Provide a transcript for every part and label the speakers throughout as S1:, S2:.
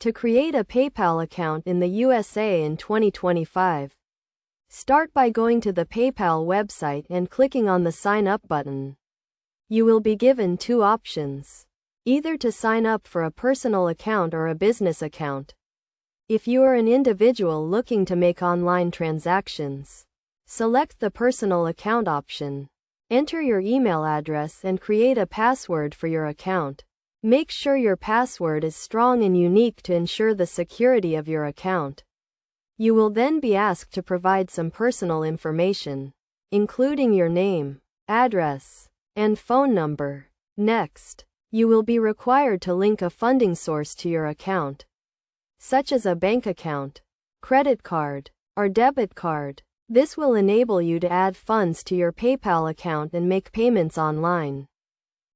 S1: To create a PayPal account in the USA in 2025, start by going to the PayPal website and clicking on the Sign Up button. You will be given two options, either to sign up for a personal account or a business account. If you are an individual looking to make online transactions, select the personal account option. Enter your email address and create a password for your account. Make sure your password is strong and unique to ensure the security of your account. You will then be asked to provide some personal information, including your name, address, and phone number. Next, you will be required to link a funding source to your account, such as a bank account, credit card, or debit card. This will enable you to add funds to your PayPal account and make payments online.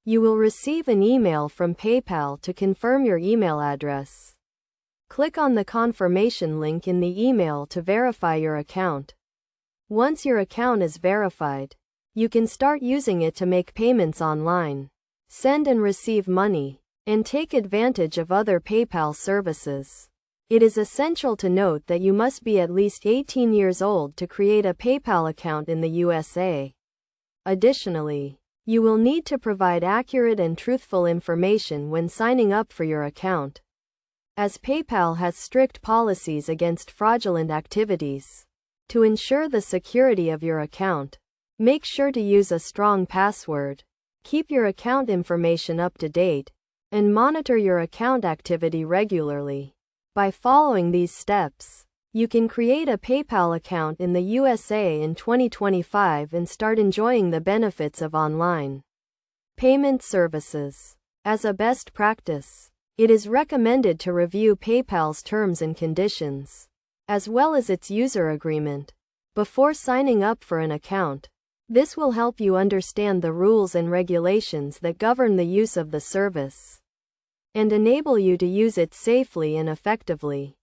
S1: You will receive an email from PayPal to confirm your email address. Click on the confirmation link in the email to verify your account. Once your account is verified, you can start using it to make payments online, send and receive money, and take advantage of other PayPal services. It is essential to note that you must be at least 18 years old to create a PayPal account in the USA. Additionally, you will need to provide accurate and truthful information when signing up for your account, as PayPal has strict policies against fraudulent activities. To ensure the security of your account, make sure to use a strong password, keep your account information up to date, and monitor your account activity regularly. By following these steps, you can create a PayPal account in the USA in 2025 and start enjoying the benefits of online payment services. As a best practice, it is recommended to review PayPal's terms and conditions, as well as its user agreement, before signing up for an account. This will help you understand the rules and regulations that govern the use of the service, and enable you to use it safely and effectively.